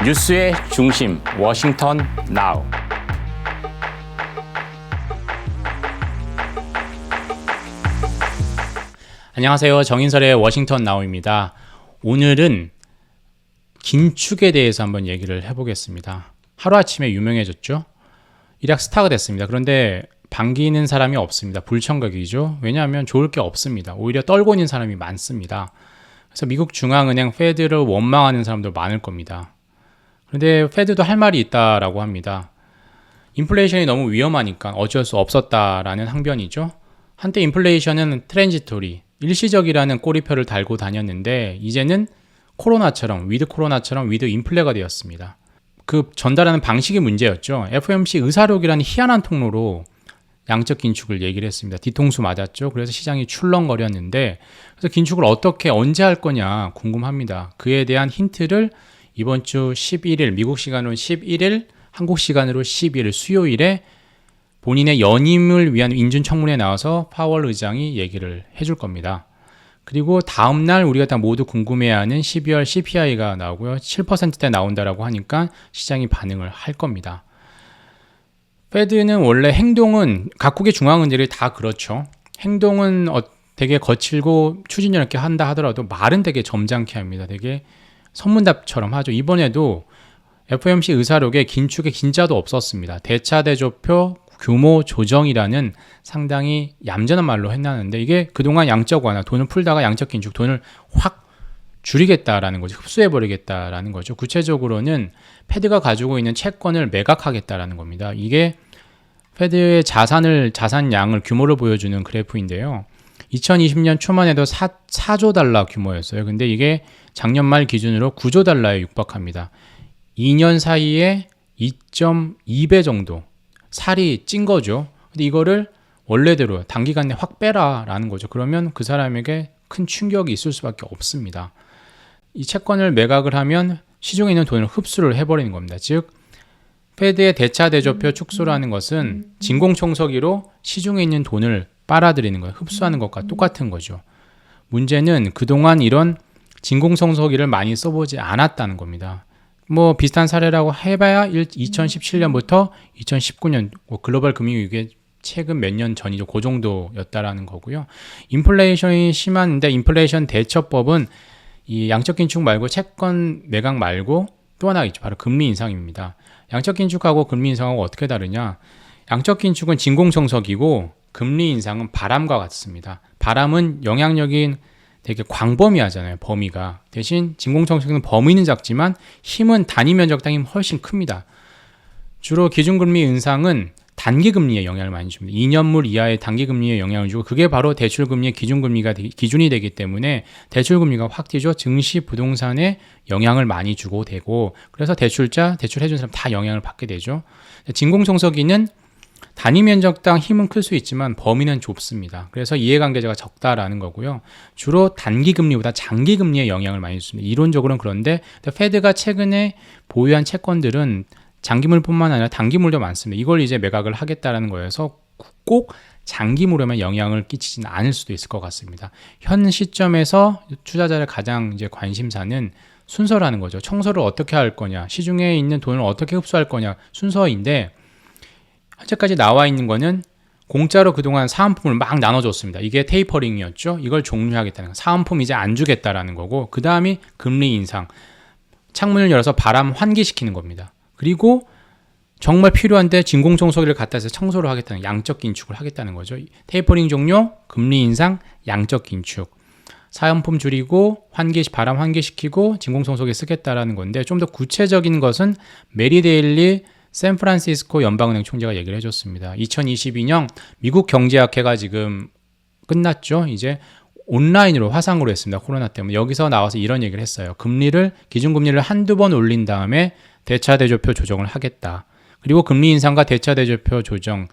뉴스의 중심, 워싱턴 나우. 안녕하세요. 정인설의 워싱턴 나우입니다. 오늘은 긴축에 대해서 한번 얘기를 해보겠습니다. 하루아침에 유명해졌죠. 일약 스타가 됐습니다. 그런데 반기는 사람이 없습니다. 불청각이죠. 왜냐하면 좋을 게 없습니다. 오히려 떨고 있는 사람이 많습니다. 그래서 미국 중앙은행 페드를 원망하는 사람도 많을 겁니다. 그런데 페드도 할 말이 있다라고 합니다. 인플레이션이 너무 위험하니까 어쩔 수 없었다라는 항변이죠. 한때 인플레이션은 트랜지토리, 일시적이라는 꼬리표를 달고 다녔는데 이제는 코로나처럼, 위드 코로나처럼 위드 인플레가 되었습니다. 그 전달하는 방식이 문제였죠. FOMC 의사록이라는 희한한 통로로 양적 긴축을 얘기를 했습니다. 뒤통수 맞았죠. 그래서 시장이 출렁거렸는데, 그래서 긴축을 어떻게 언제 할 거냐 궁금합니다. 그에 대한 힌트를 이번 주 11일, 미국 시간으로 11일, 한국 시간으로 12일 수요일에 본인의 연임을 위한 인준청문회에 나와서 파월 의장이 얘기를 해줄 겁니다. 그리고 다음날 우리가 다 모두 궁금해하는 12월 CPI가 나오고요. 7%대 나온다라고 하니까 시장이 반응을 할 겁니다. 페드는 원래 행동은 각국의 중앙은행들이 다 그렇죠. 행동은 되게 거칠고 추진력 있게 한다 하더라도 말은 되게 점잖게 합니다. 되게 선문답처럼 하죠. 이번에도 FOMC 의사록에 긴축의 긴자도 없었습니다. 대차대조표 규모 조정이라는 상당히 얌전한 말로 해놨는데, 이게 그동안 양적 완화, 돈을 풀다가 양적 긴축, 돈을 확 줄이겠다라는 거죠. 흡수해버리겠다라는 거죠. 구체적으로는 페드가 가지고 있는 채권을 매각하겠다라는 겁니다. 이게 페드의 자산량을 규모를 보여주는 그래프인데요. 2020년 초만 해도 4조 달러 규모였어요. 근데 이게 작년 말 기준으로 9조 달러에 육박합니다. 2년 사이에 2.2배 정도 살이 찐 거죠. 근데 이거를 원래대로 단기간 내에 확 빼라라는 거죠. 그러면 그 사람에게 큰 충격이 있을 수밖에 없습니다. 이 채권을 매각을 하면 시중에 있는 돈을 흡수를 해버리는 겁니다. 즉 페드의 대차대조표 축소라는 것은 진공청소기로 시중에 있는 돈을 빨아들이는 거예요. 흡수하는 것과 똑같은 거죠. 문제는 그동안 이런 진공청소기를 많이 써보지 않았다는 겁니다. 뭐 비슷한 사례라고 해봐야 2017년부터 2019년 글로벌 금융위기의 최근 몇 년 전이죠. 그 정도였다라는 거고요. 인플레이션이 심한데 인플레이션 대처법은 이 양적 긴축 말고 채권 매각 말고 또 하나 있죠. 바로 금리 인상입니다. 양적 긴축하고 금리 인상하고 어떻게 다르냐? 양적 긴축은 진공청소기고 금리 인상은 바람과 같습니다. 바람은 영향력이 되게 광범위하잖아요. 범위가. 대신 진공청소기는 범위는 작지만 힘은 단위 면적당 힘 훨씬 큽니다. 주로 기준금리 인상은 단기금리에 영향을 많이 줍니다. 2년물 이하의 단기금리에 영향을 주고, 그게 바로 대출금리의 기준이 되기 때문에 대출금리가 확 뛰죠. 증시, 부동산에 영향을 많이 주고 되고, 그래서 대출해준 사람 다 영향을 받게 되죠. 진공청소기는 단위 면적당 힘은 클 수 있지만 범위는 좁습니다. 그래서 이해관계자가 적다라는 거고요. 주로 단기금리보다 장기금리에 영향을 많이 줍니다. 이론적으로는 그런데 페드가 최근에 보유한 채권들은 장기물뿐만 아니라 단기물도 많습니다. 이걸 이제 매각을 하겠다라는 거여서 꼭 장기물에만 영향을 끼치지는 않을 수도 있을 것 같습니다. 현 시점에서 투자자의 가장 이제 관심사는 순서라는 거죠. 청소를 어떻게 할 거냐, 시중에 있는 돈을 어떻게 흡수할 거냐 순서인데, 현재까지 나와 있는 거는 공짜로 그동안 사은품을 막 나눠줬습니다. 이게 테이퍼링이었죠. 이걸 종료하겠다는 거. 사은품 이제 안 주겠다라는 거고, 그 다음이 금리 인상, 창문을 열어서 바람 환기시키는 겁니다. 그리고 정말 필요한데 진공청소기를 갖다 해서 청소를 하겠다는, 양적 긴축을 하겠다는 거죠. 테이퍼링 종료, 금리 인상, 양적 긴축. 사은품 줄이고 바람 환기시키고 진공청소기 쓰겠다라는 건데, 좀 더 구체적인 것은 메리 데일리 샌프란시스코 연방은행 총재가 얘기를 해줬습니다. 2022년 미국 경제학회가 지금 끝났죠. 이제 온라인으로 화상으로 했습니다. 코로나 때문에. 여기서 나와서 이런 얘기를 했어요. 기준금리를 한두 번 올린 다음에 대차대조표 조정을 하겠다. 그리고 금리 인상과 대차대조표 조정,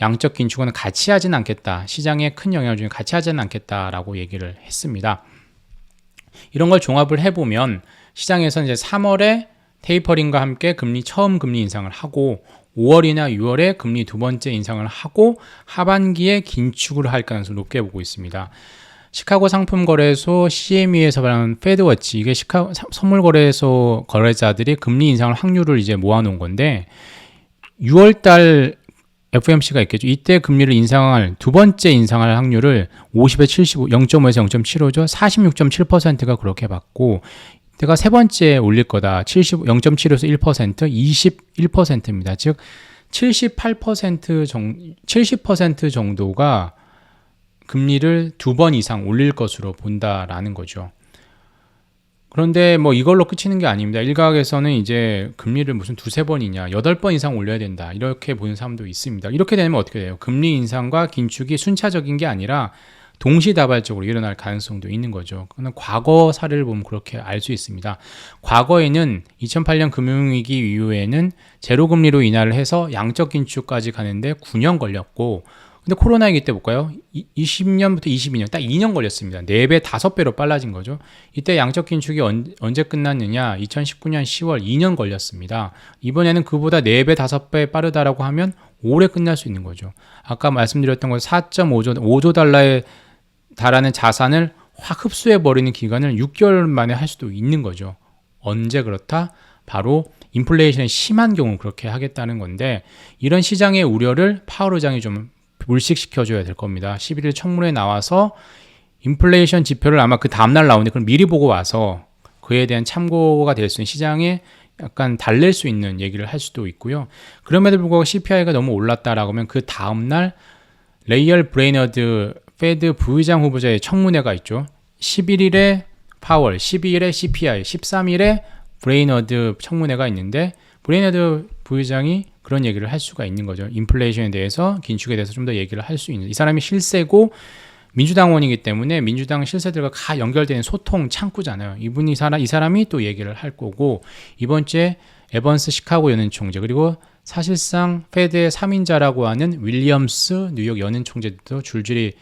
양적 긴축은 같이 하진 않겠다. 시장에 큰 영향을 주면 같이 하지는 않겠다라고 얘기를 했습니다. 이런 걸 종합을 해보면 시장에서 이제 3월에 테이퍼링과 함께 처음 금리 인상을 하고 5월이나 6월에 금리 두 번째 인상을 하고 하반기에 긴축을 할 가능성을 높게 보고 있습니다. 시카고 상품거래소 CME에서 발행한 페드워치, 이게 시카고 선물거래소 거래자들이 금리 인상을 확률을 이제 모아놓은 건데 6월달 FOMC가 있겠죠. 이때 금리를 인상할 두 번째 인상할 확률을 50에 75, 0.5에서 0.75죠. 46.7%가 그렇게 받고 이때가 세 번째 올릴 거다. 0.75에서 1%, 21%입니다. 즉 70% 정도가 금리를 두 번 이상 올릴 것으로 본다라는 거죠. 그런데 뭐 이걸로 그치는 게 아닙니다. 일각에서는 이제 금리를 무슨 두세 번이냐, 8번 이상 올려야 된다, 이렇게 보는 사람도 있습니다. 이렇게 되면 어떻게 돼요? 금리 인상과 긴축이 순차적인 게 아니라 동시다발적으로 일어날 가능성도 있는 거죠. 그는 과거 사례를 보면 그렇게 알 수 있습니다. 과거에는 2008년 금융위기 이후에는 제로금리로 인하를 해서 양적 긴축까지 가는데 9년 걸렸고, 근데 코로나 위기 때 볼까요? 20년부터 22년, 딱 2년 걸렸습니다. 4배, 5배로 빨라진 거죠. 이때 양적 긴축이 언제 끝났느냐? 2019년 10월, 2년 걸렸습니다. 이번에는 그보다 4배, 5배 빠르다라고 하면 올해 끝날 수 있는 거죠. 아까 말씀드렸던 것 4.5조 달러에 달하는 자산을 확 흡수해버리는 기간을 6개월 만에 할 수도 있는 거죠. 언제 그렇다? 바로 인플레이션이 심한 경우 그렇게 하겠다는 건데, 이런 시장의 우려를 파월 의장이 좀 물식시켜줘야 될 겁니다. 11일 청문회에 나와서 인플레이션 지표를 아마 그 다음날 나오는데 그걸 미리 보고 와서 그에 대한 참고가 될 수 있는, 시장에 약간 달랠 수 있는 얘기를 할 수도 있고요. 그럼에도 불구하고 CPI가 너무 올랐다라고 하면 그 다음날 레이얼 브레이너드 페드 부의장 후보자의 청문회가 있죠. 11일에 파월, 12일에 CPI, 13일에 브레이너드 청문회가 있는데, 브레이너드 부의장이 그런 얘기를 할 수가 있는 거죠. 인플레이션에 대해서, 긴축에 대해서 좀 더 얘기를 할 수 있는. 이 사람이 실세고 민주당원이기 때문에 민주당 실세들과 다 연결되는 소통 창구잖아요. 이 사람이 또 얘기를 할 거고, 이번 주에 에번스 시카고 연은 총재, 그리고 사실상 페드의 3인자라고 하는 윌리엄스 뉴욕 연은 총재도 줄줄이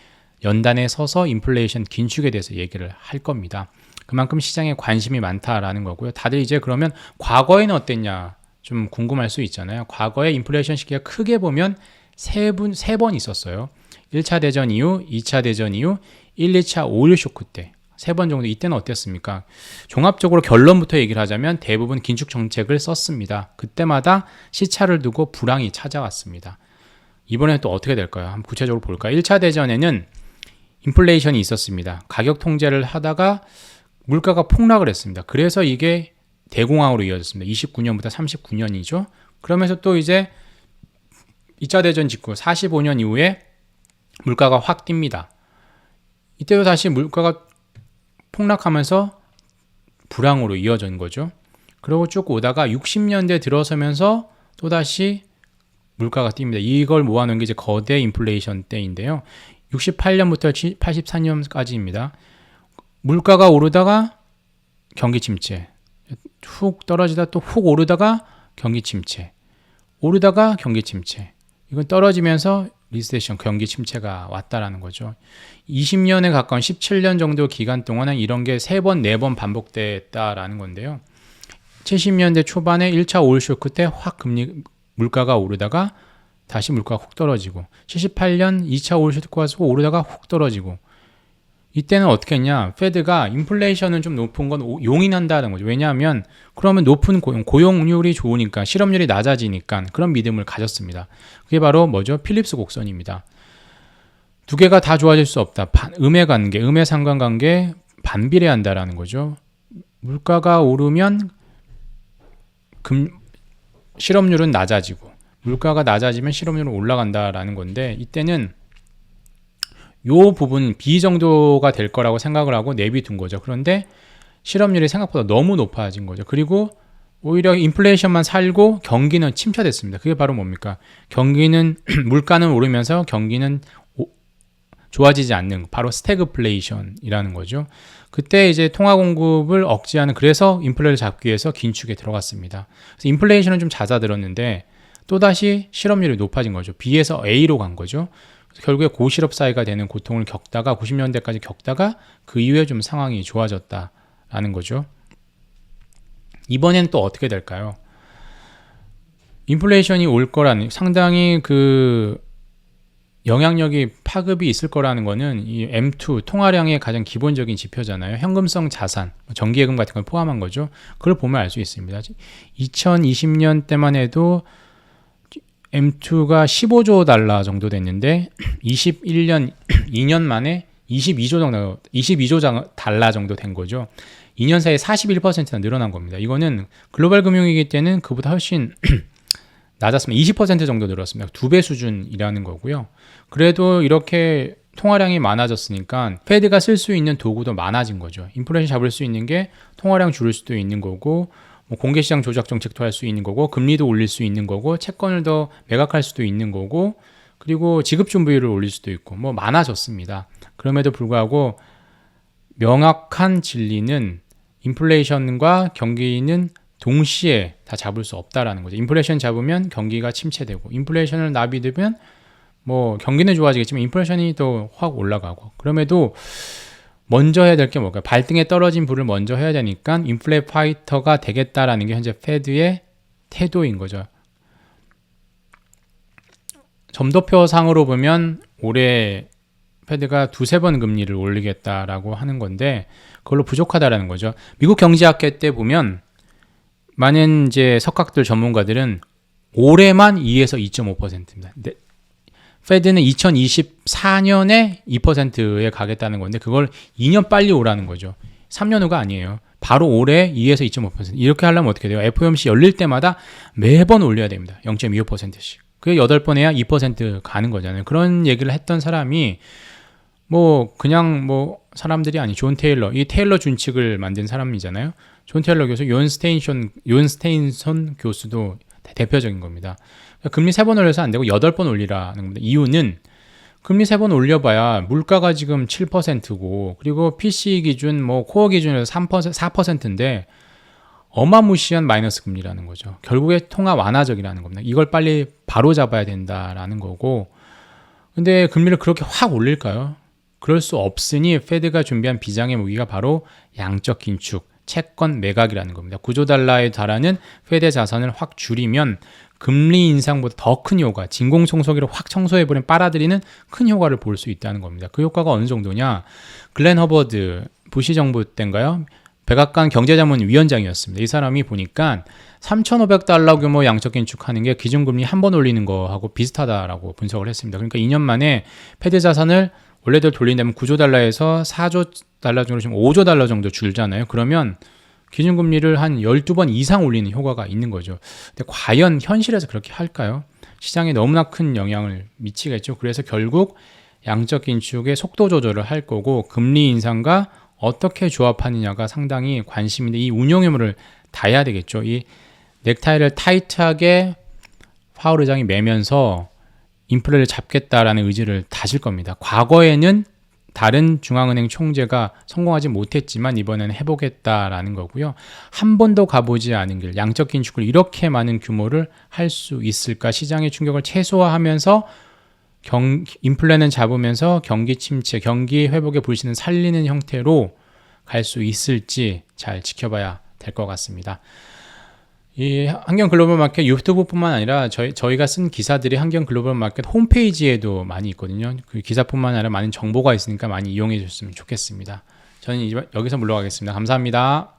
연단에 서서 인플레이션 긴축에 대해서 얘기를 할 겁니다. 그만큼 시장에 관심이 많다라는 거고요. 다들 이제 그러면 과거에는 어땠냐 좀 궁금할 수 있잖아요. 과거에 인플레이션 시기가 크게 보면 세 번 있었어요. 1차 대전 이후, 2차 대전 이후, 1, 2차 오일 쇼크 때 세 번 정도. 이때는 어땠습니까? 종합적으로 결론부터 얘기를 하자면 대부분 긴축 정책을 썼습니다. 그때마다 시차를 두고 불황이 찾아왔습니다. 이번에는 또 어떻게 될까요? 한번 구체적으로 볼까요? 1차 대전에는 인플레이션이 있었습니다. 가격 통제를 하다가 물가가 폭락을 했습니다. 그래서 이게 대공황으로 이어졌습니다. 29년부터 39년이죠. 그러면서 또 이제 2차 대전 직후 45년 이후에 물가가 확 뜁니다. 이때도 다시 물가가 폭락하면서 불황으로 이어진 거죠. 그리고 쭉 오다가 60년대 들어서면서 또다시 물가가 뜁니다. 이걸 모아놓은 게 이제 거대 인플레이션 때인데요. 68년부터 84년까지입니다. 물가가 오르다가 경기 침체, 훅 떨어지다 또 훅 오르다가 경기 침체, 오르다가 경기 침체. 이건 떨어지면서 리세션, 경기 침체가 왔다라는 거죠. 20년에 가까운 17년 정도 기간 동안은 이런 게 3번, 4번 반복됐다라는 건데요. 70년대 초반에 1차 오일 쇼크 때 확 물가가 오르다가 다시 물가가 훅 떨어지고, 78년 2차 오일 쇼크가 와서 오르다가 훅 떨어지고, 이때는 어떻게 했냐? 페드가 인플레이션은 좀 높은 건 용인한다는 거죠. 왜냐하면 그러면 높은 고용률이 좋으니까, 실업률이 낮아지니까 그런 믿음을 가졌습니다. 그게 바로 뭐죠? 필립스 곡선입니다. 두 개가 다 좋아질 수 없다. 음의 관계, 음의 상관관계 반비례한다라는 거죠. 물가가 오르면 실업률은 낮아지고, 물가가 낮아지면 실업률은 올라간다라는 건데, 이때는 요 부분 B 정도가 될 거라고 생각을 하고 내비둔 거죠. 그런데 실업률이 생각보다 너무 높아진 거죠. 그리고 오히려 인플레이션만 살고 경기는 침체됐습니다. 그게 바로 뭡니까? 경기는 물가는 오르면서 경기는 좋아지지 않는, 바로 스태그플레이션이라는 거죠. 그때 이제 통화 공급을 억제하는, 그래서 인플레를 잡기 위해서 긴축에 들어갔습니다. 그래서 인플레이션은 좀 잦아들었는데 또다시 실업률이 높아진 거죠. B에서 A로 간 거죠. 결국에 고실업 사회가 되는 고통을 겪다가 90년대까지 겪다가 그 이후에 좀 상황이 좋아졌다라는 거죠. 이번엔 또 어떻게 될까요? 인플레이션이 올 거라는, 상당히 영향력이 파급이 있을 거라는 거는 이 M2 통화량의 가장 기본적인 지표잖아요. 현금성 자산, 정기예금 같은 걸 포함한 거죠. 그걸 보면 알 수 있습니다. 2020년 때만 해도 M2가 15조 달러 정도 됐는데 21년 2년 만에 22조 달러 정도 된 거죠. 2년 사이에 41%나 늘어난 겁니다. 이거는 글로벌 금융위기 때는 그보다 훨씬 낮았으면 20% 정도 늘었습니다. 2배 수준이라는 거고요. 그래도 이렇게 통화량이 많아졌으니까 페드가 쓸 수 있는 도구도 많아진 거죠. 인플레이션 잡을 수 있는 게 통화량 줄일 수도 있는 거고, 뭐 공개시장 조작 정책도 할 수 있는 거고, 금리도 올릴 수 있는 거고, 채권을 더 매각할 수도 있는 거고, 그리고 지급 준비율을 올릴 수도 있고, 뭐 많아졌습니다. 그럼에도 불구하고 명확한 진리는 인플레이션과 경기는 동시에 다 잡을 수 없다라는 거죠. 인플레이션 잡으면 경기가 침체되고, 인플레이션을 나비두면 뭐 경기는 좋아지겠지만 인플레이션이 또 확 올라가고, 그럼에도 먼저 해야 될 게 뭘까요? 발등에 떨어진 불을 먼저 해야 되니까 인플레 파이터가 되겠다라는 게 현재 페드의 태도인 거죠. 점도표상으로 보면 올해 페드가 2-3번 금리를 올리겠다라고 하는 건데 그걸로 부족하다라는 거죠. 미국 경제학회 때 보면 많은 이제 석학들 전문가들은 올해만 2에서 2.5%입니다. 페드는 2024년에 2%에 가겠다는 건데 그걸 2년 빨리 오라는 거죠. 3년 후가 아니에요. 바로 올해 2에서 2.5%. 이렇게 하려면 어떻게 돼요? FOMC 열릴 때마다 매번 올려야 됩니다. 0.25%씩. 그게 8번 해야 2% 가는 거잖아요. 그런 얘기를 했던 사람이 뭐 그냥 뭐 사람들이 아니 존 테일러, 이 테일러 준칙을 만든 사람이잖아요. 존 테일러 교수, 연 스테인선 교수도 대표적인 겁니다. 금리 3번 올려서 안 되고 8번 올리라는 겁니다. 이유는 금리 3번 올려봐야 물가가 지금 7%고 그리고 PC 기준 뭐 코어 기준에서 4%인데 어마무시한 마이너스 금리라는 거죠. 결국에 통화 완화적이라는 겁니다. 이걸 빨리 바로 잡아야 된다라는 거고, 근데 금리를 그렇게 확 올릴까요? 그럴 수 없으니 페드가 준비한 비장의 무기가 바로 양적 긴축, 채권 매각이라는 겁니다. 9조 달러에 달하는 페드 자산을 확 줄이면 금리 인상보다 더 큰 효과, 진공청소기로 확 청소해버린 빨아들이는 큰 효과를 볼 수 있다는 겁니다. 그 효과가 어느 정도냐? 글렌 허버드 부시 정부 때인가요? 백악관 경제자문위원장이었습니다. 이 사람이 보니까 3,500달러 규모 양적 긴축하는 게 기준금리 한 번 올리는 거하고 비슷하다라고 분석을 했습니다. 그러니까 2년 만에 페드 자산을 원래대로 돌린다면 9조 달러에서 4조 달러 정도, 지금 5조 달러 정도 줄잖아요. 그러면 기준금리를 한 12번 이상 올리는 효과가 있는 거죠. 근데 과연 현실에서 그렇게 할까요? 시장에 너무나 큰 영향을 미치겠죠. 그래서 결국 양적 긴축의 속도 조절을 할 거고 금리 인상과 어떻게 조합하느냐가 상당히 관심인데 이 운용 의무를 다해야 되겠죠. 이 넥타이를 타이트하게 파월 의장이 매면서 인플레를 잡겠다라는 의지를 다질 겁니다. 과거에는 다른 중앙은행 총재가 성공하지 못했지만 이번에는 해보겠다라는 거고요. 한 번도 가보지 않은 길, 양적 긴축을 이렇게 많은 규모를 할 수 있을까? 시장의 충격을 최소화하면서 인플레는 잡으면서 경기 침체, 경기 회복의 불신을 살리는 형태로 갈 수 있을지 잘 지켜봐야 될 것 같습니다. 이 한경 글로벌 마켓 유튜브뿐만 아니라 저희가 쓴 기사들이 한경 글로벌 마켓 홈페이지에도 많이 있거든요. 그 기사뿐만 아니라 많은 정보가 있으니까 많이 이용해 주셨으면 좋겠습니다. 저는 여기서 물러가겠습니다. 감사합니다.